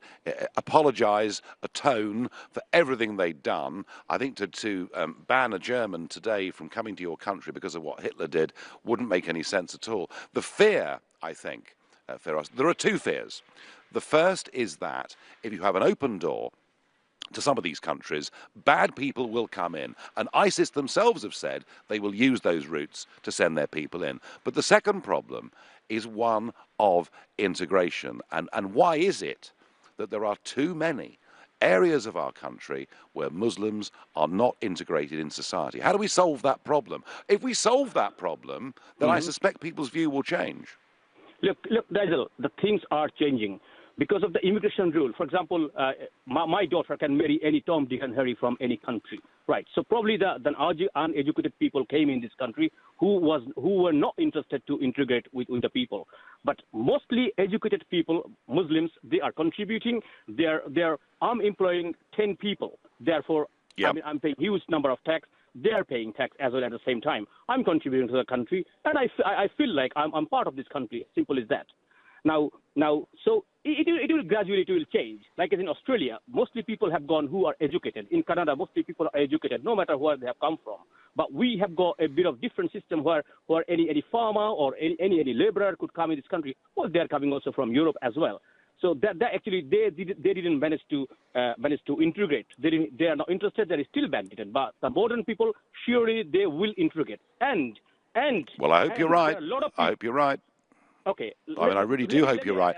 apologise, atone for everything they'd done. I think to ban a German today from coming to your country because of what Hitler did wouldn't make any sense at all. The fear, I think, Feros, there are two fears. The first is that if you have an open door to some of these countries, bad people will come in. And ISIS themselves have said they will use those routes to send their people in. But the second problem is one of integration. And why is it that there are too many areas of our country where Muslims are not integrated in society? How do we solve that problem? If we solve that problem, then I suspect people's view will change. Look, Nigel, the things are changing. because of the immigration rule. For example, my daughter can marry any Tom, Dick, and Harry from any country, right? So probably the uneducated people came in this country who were not interested to integrate with the people. But mostly educated people, Muslims, they are contributing. I'm employing 10 people. Therefore, I'm paying huge number of tax. They are paying tax as well at the same time. I'm contributing to the country, and I feel like I'm part of this country. Simple as that. Now, so it will gradually change. Like as in Australia, mostly people have gone who are educated. In Canada, mostly people are educated, no matter where they have come from. But we have got a bit of different system where any farmer or any laborer could come in this country. Well, they are coming also from Europe as well. So that actually they didn't manage to integrate. They are not interested. They are still backdated. But the modern people, surely they will integrate. And well, I hope you're right. I hope you're right. Okay. I mean, I really do hope you're right.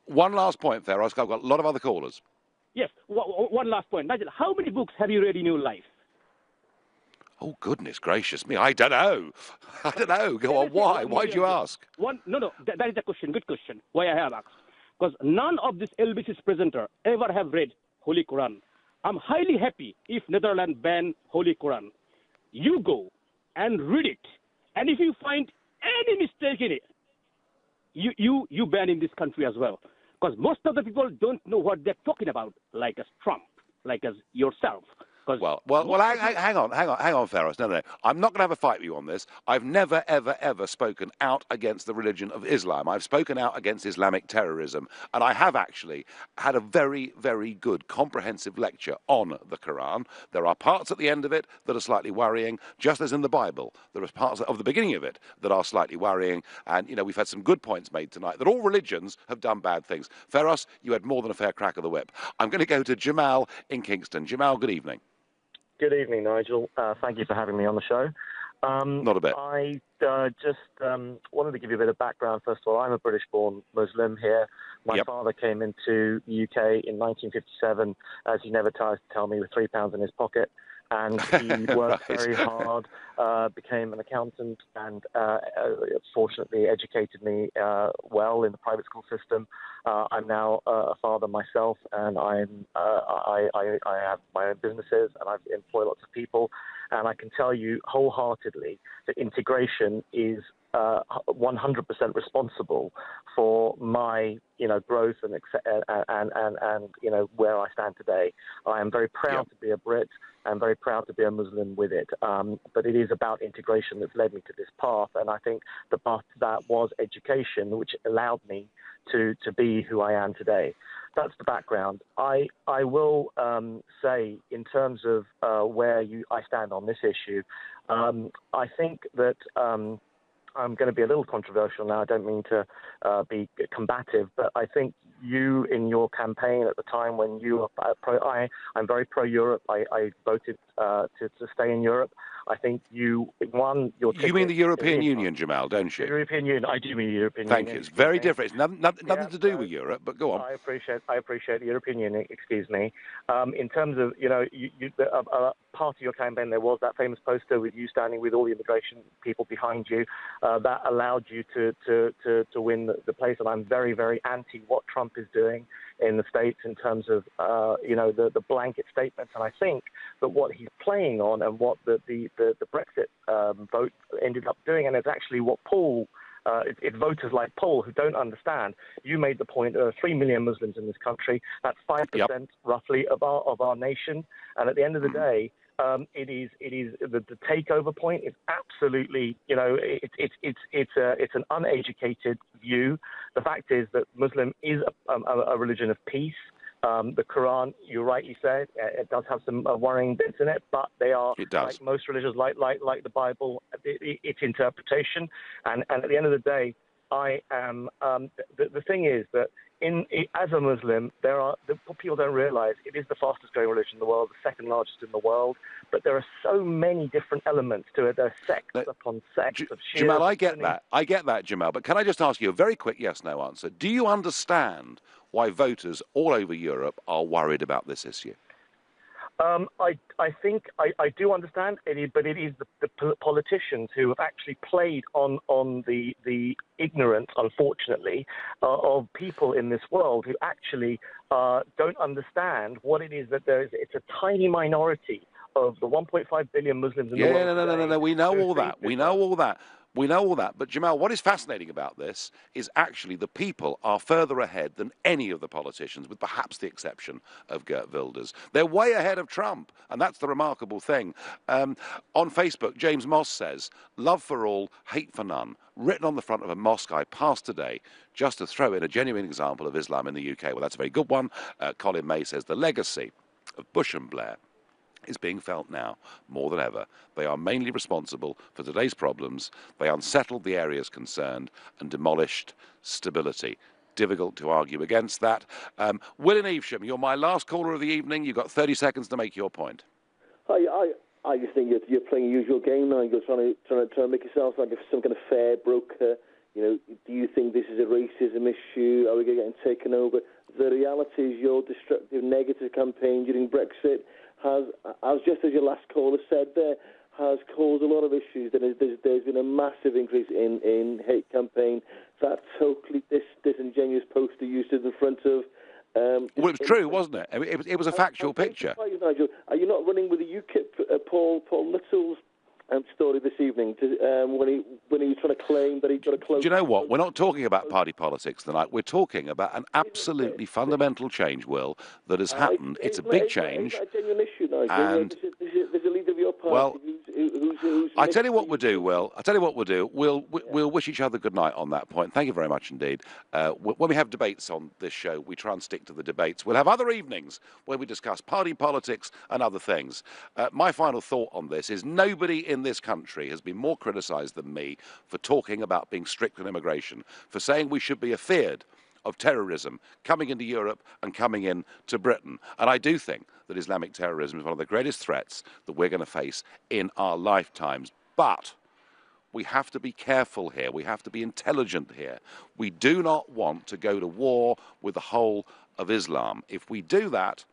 One last point there. I've got a lot of other callers. Yes. One last point, Nigel. How many books have you read in your life? Oh, goodness gracious me. I don't know. Go on. Why? Why do you ask? No. That is a question. Good question. Why I have asked. Because none of this LBC's presenter ever have read Holy Quran. I'm highly happy if Netherlands ban Holy Quran. You go and read it. And if you find any mistake in it, you ban in this country as well. Because most of the people don't know what they're talking about, like as Trump, like as yourself. Well, hang on, Faros. No. I'm not going to have a fight with you on this. I've never, ever, ever spoken out against the religion of Islam. I've spoken out against Islamic terrorism. And I have actually had a very, very good comprehensive lecture on the Quran. There are parts at the end of it that are slightly worrying, just as in the Bible. There are parts of the beginning of it that are slightly worrying. And, we've had some good points made tonight that all religions have done bad things. Faros, you had more than a fair crack of the whip. I'm going to go to Jamal in Kingston. Jamal, good evening. Good evening, Nigel. Thank you for having me on the show. Not a bit. I just wanted to give you a bit of background. First of all, I'm a British-born Muslim here. My father came into the UK in 1957, as he never tires to tell me, with £3 in his pocket. And he worked very hard, became an accountant, and fortunately educated me well in the private school system. I'm now a father myself, and I have my own businesses, and I employ lots of people. And I can tell you wholeheartedly that integration is 100% responsible for my, growth and where I stand today. I am very proud to be a Brit. I'm very proud to be a Muslim with it. But it is about integration that's led me to this path. And I think the path to that was education, which allowed me to be who I am today. That's the background. I will say, in terms of where I stand on this issue, I think that I'm going to be a little controversial now. I don't mean to be combative, but I think you, in your campaign at the time when you were I'm very pro-Europe. I voted to stay in Europe. I think you won your ticket. You mean the European Union, Jamal, don't you? The European Union. I do mean the European Thank Union. you. It's very different. It's nothing to do with Europe, but go on. I appreciate the European Union, excuse me. In terms of, part of your campaign, there was that famous poster with you standing with all the immigration people behind you. That allowed you to win the place. And I'm very, very anti what Trump is doing in the States in terms of, the blanket statements. And I think that what he's playing on and what the Brexit vote ended up doing, and it's actually what Paul, it's voters like Paul who don't understand. You made the point there are 3 million Muslims in this country. That's 5% roughly of our nation. And at the end of the day, it is the takeover point is absolutely, it's an uneducated view. The fact is that Muslim is a religion of peace. The Quran, you rightly said, it does have some worrying bits in it, but they are, like most religions, like the Bible, its interpretation. And at the end of the day, I am. The thing is that as a Muslim, people don't realize it is the fastest growing religion in the world, the second largest in the world. But there are so many different elements to it. There are sects upon sects of Shia. Jamal, I get that, Jamal. But can I just ask you a very quick yes/no answer? Do you understand why voters all over Europe are worried about this issue? I think I do understand, Eddie, but it is the politicians who have actually played on the ignorance, unfortunately, of people in this world who actually don't understand what it is that it's a tiny minority of the 1.5 billion Muslims in the world. No. We know all that. We know all that. We know all that. But, Jamal, what is fascinating about this is actually the people are further ahead than any of the politicians, with perhaps the exception of Geert Wilders. They're way ahead of Trump, and that's the remarkable thing. On Facebook, James Moss says, "Love for all, hate for none," written on the front of a mosque I passed today, just to throw in a genuine example of Islam in the UK. Well, that's a very good one. Colin May says, "The legacy of Bush and Blair is being felt now more than ever. They are mainly responsible for today's problems. They unsettled the areas concerned and demolished stability." Difficult to argue against that. Will in Evesham, you're my last caller of the evening. You've got 30 seconds to make your point. I just think you're playing a usual game now. You're trying to make yourself like some kind of fair broker. Do you think this is a racism issue? Are we getting taken over? The reality is your destructive, negative campaign during Brexit has just as your last caller said there, has caused a lot of issues. There's been a massive increase in hate campaign. That totally disingenuous poster you stood in front of. Well, it was true, wasn't it? It was a factual picture. Nigel, are you not running with the UKIP, Paul Little's story this evening when he was trying to claim that he got a close... Do you know what? We're not talking about party politics tonight. We're talking about an absolutely fundamental change, Will, that has happened. It's a big change. It's a genuine issue, Nigel. And there's a leader of your party who's I tell you what we'll do, Will. I tell you what we'll do. We'll wish each other good night on that point. Thank you very much indeed. When we have debates on this show, we try and stick to the debates. We'll have other evenings where we discuss party politics and other things. My final thought on this is nobody in this country has been more criticised than me for talking about being strict on immigration, for saying we should be afeared of terrorism coming into Europe and coming into Britain. And I do think that Islamic terrorism is one of the greatest threats that we're going to face in our lifetimes. But we have to be careful here. We have to be intelligent here. We do not want to go to war with the whole of Islam. If we do that,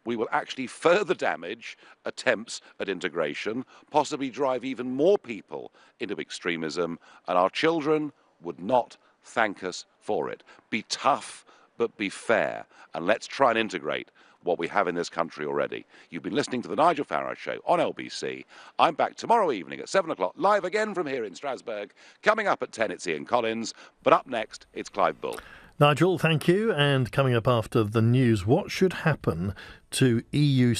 we will actually further damage attempts at integration, possibly drive even more people into extremism, and our children would not thank us for it. Be tough, but be fair, and let's try and integrate what we have in this country already. You've been listening to The Nigel Farage Show on LBC. I'm back tomorrow evening at 7 o'clock, live again from here in Strasbourg. Coming up at 10, it's Ian Collins, but up next, it's Clive Bull. Nigel, thank you. And coming up after the news, what should happen to EU